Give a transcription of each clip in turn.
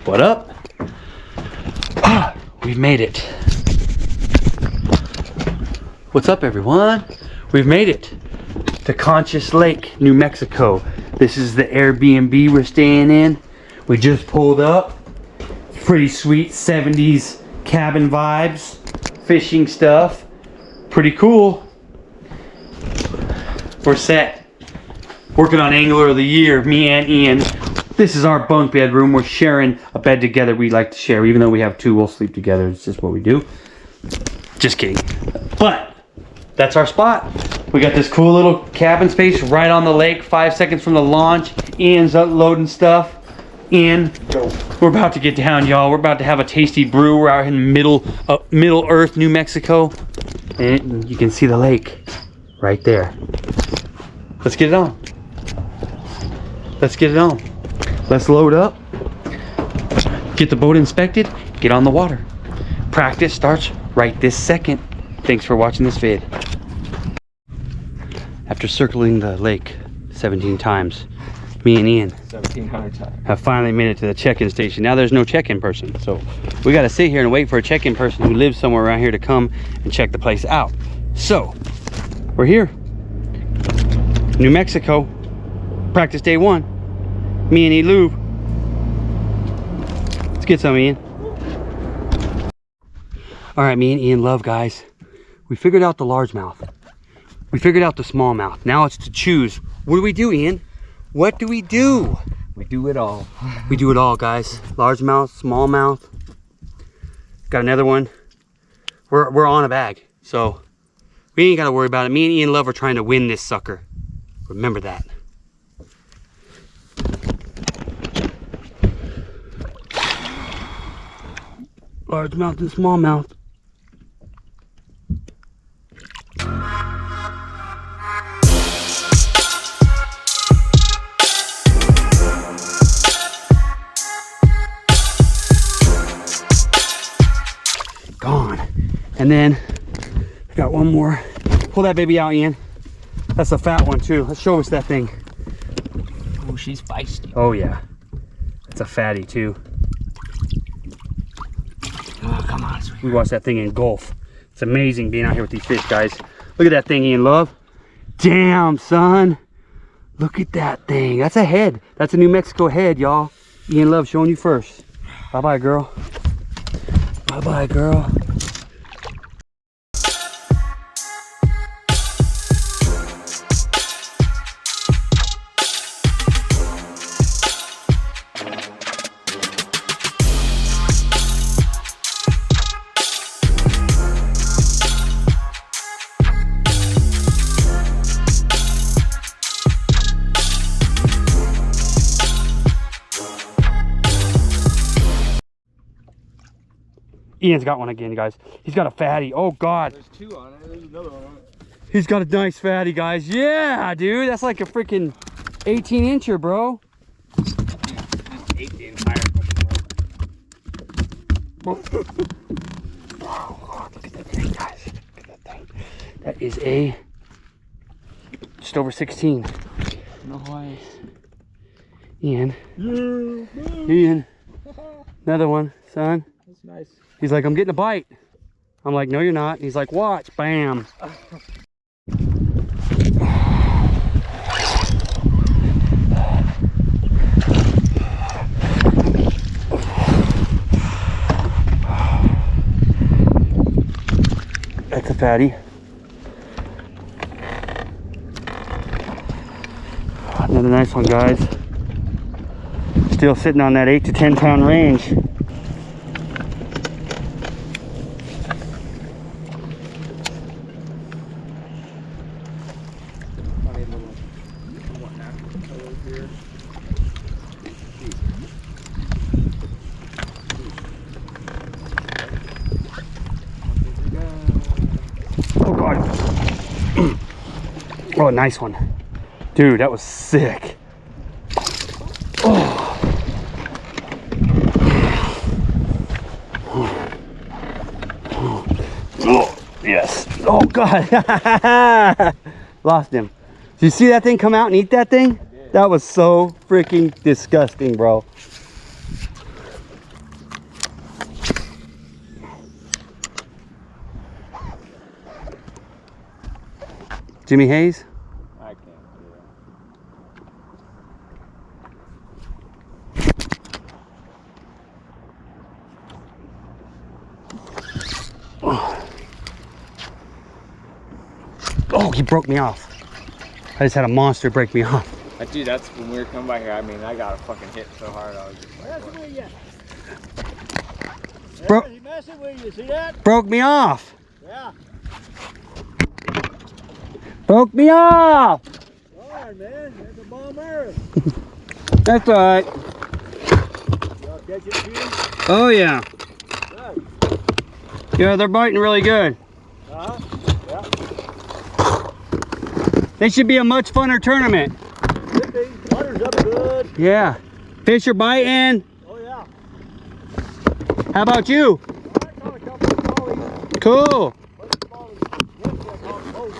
What up? Ah, we've made it. What's up, everyone? We've made it to Conscious Lake, New Mexico. This is the Airbnb we're staying in. We just pulled up. Pretty sweet 70s cabin vibes, fishing stuff. Pretty cool. We're set. Working on Angler of the Year, me and Ian. This is our bunk bedroom. We're sharing a bed together. We like to share. Even though we have two, we'll sleep together. It's just what we do. Just kidding. But that's our spot. We got this cool little cabin space right on the lake, 5 seconds from the launch. Ian's unloading stuff. Ian, we're about to get down, y'all. We're about to have a tasty brew. We're out in Middle Earth, New Mexico. And you can see the lake right there. Let's get it on. Let's get it on. Let's load up. Get the boat inspected. Get on the water. Practice starts right this second. Thanks for watching this vid. After circling the lake 17 times, me and Ian 1,700 times have finally made it to the check-in station. Now there's no check-in person, so we got to sit here and wait for a check-in person who lives somewhere around here to come and check the place out. So we're here, New Mexico, practice day 1. Me and E-Lube. Let's get some, Ian. All right, me and Ian love, guys. We figured out the largemouth. We figured out the smallmouth. Now it's to choose. What do we do, Ian? What do we do? We do it all. We do it all, guys. Largemouth, smallmouth. Got another one. We're on a bag, so we ain't got to worry about it. Me and Ian Love are trying to win this sucker. Remember that. Largemouth and smallmouth. Gone. And then I got one more. Pull that baby out, Ian. That's a fat one too. Let's show us that thing. Oh, she's feisty. Oh yeah, it's a fatty too. Oh, come on, sweetheart. We watched that thing engulf. It's amazing being out here with these fish, guys. Look at that thing, Ian Love. Damn, son. Look at that thing. That's a head. That's a New Mexico head, y'all. Ian Love showing you first. Bye-bye, girl. Bye-bye, girl. Ian's got one again, guys. He's got a fatty. Oh God. There's 2 on it. There's another one on it. He's got a nice fatty, guys. Yeah, dude. That's like a freaking 18-incher, bro. 18 higher. Oh God, look at that thing, guys. Look at that thing. That is a just over 16. Nice. Ian. Yeah. Ian. Another one, son. That's nice. He's like, I'm getting a bite. I'm like, no, you're not. He's like, watch. Bam. That's a fatty. Another nice one, guys. Still sitting on that 8 to 10 pound range. Oh God. Oh, nice one. Dude, that was sick. Oh. Oh, yes. Oh God. Lost him. Did you see that thing come out and eat that thing? That was so freaking disgusting, bro. Jimmy Hayes? I can't do Oh, he broke me off. I just had a monster break me off. that. Dude, that's when we were coming by here. I mean, I got a fucking hit so hard. I was just like, what? He's messing with you, see that? Broke me off. Yeah. Broke me off. Alright, man. That's a bomber. That's all right. Y'all catch it, too? Oh, yeah. Good. Yeah, they're biting really good. Uh-huh. Yeah. This should be a much funner tournament. Should be. Water's up good. Yeah. Fish are biting. Oh, yeah. How about you? I caught a couple of smallies. Cool. What smallies? Yesterday I caught both.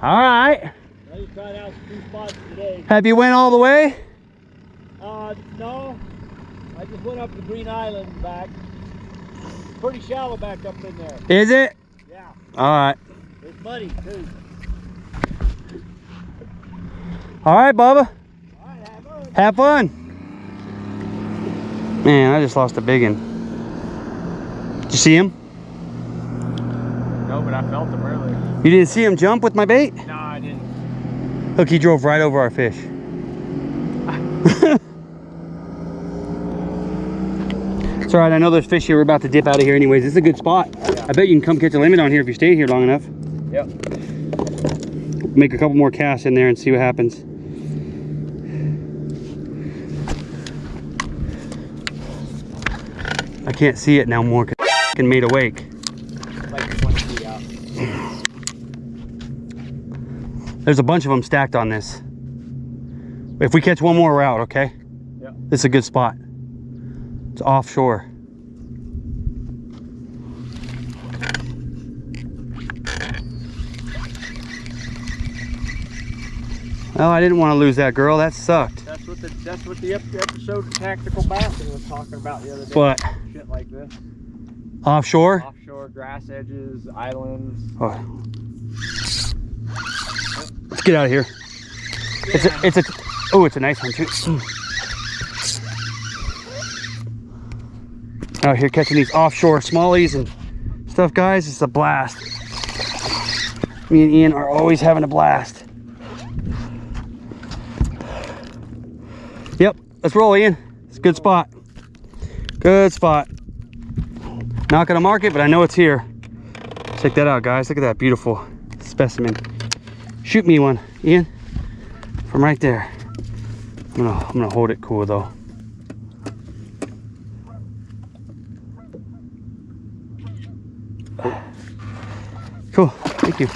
All right. I just tried out some 2 spots today. Have you went all the way? No. I just went up to Green Island and back. Pretty shallow back up in there. Is it? Yeah. All right. It's muddy, too. All right, Bubba. Alright, have fun. Have fun. Man, I just lost a big one. Did you see him? No, but I felt him earlier. You didn't see him jump with my bait? No, I didn't. Look, he drove right over our fish. It's all right. I know there's fish here. We're about to dip out of here anyways. It's a good spot. Yeah. I bet you can come catch a limit on here if you stay here long enough. Yep. Make a couple more casts in there and see what happens. I can't see it now more because I made awake. Like 20 feet out. There's a bunch of them stacked on this. If we catch one more, we're out, okay? Yep. This is a good spot. It's offshore. Oh, I didn't want to lose that girl. That sucked. That's what the episode of Tactical Bassing was talking about the other day. What? Shit like this. Offshore? Offshore, grass edges, islands. Oh. Let's get out of here. Yeah. It's a nice one too. Out here catching these offshore smallies and stuff, guys. It's a blast. Me and Ian are always having a blast. Yep, let's roll, Ian. It's a good spot. Good spot. Not gonna mark it, but I know it's here. Check that out, guys. Look at that beautiful specimen. Shoot me one, Ian, from right there. I'm gonna hold it cool though. Cool, thank you.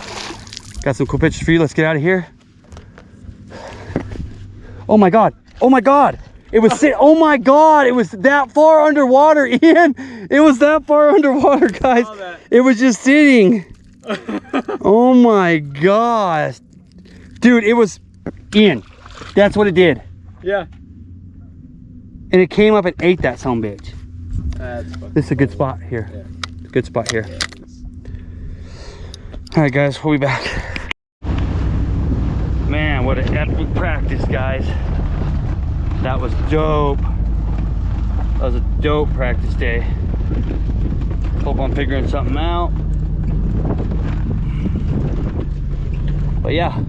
Got some cool pictures for you. Let's get out of here. Oh my God, oh my God. It was, oh my God, it was that far underwater, Ian. It was that far underwater, guys. It was just sitting. Oh my gosh. Dude, it was, Ian, that's what it did. Yeah. And it came up and ate that son of a bitch. That's fucking This is a good spot here. Yeah. Good spot here. Yeah. All right, guys, we'll be back. Man, what an epic practice, guys. That was dope. That was a dope practice day. Hope I'm figuring something out. But yeah,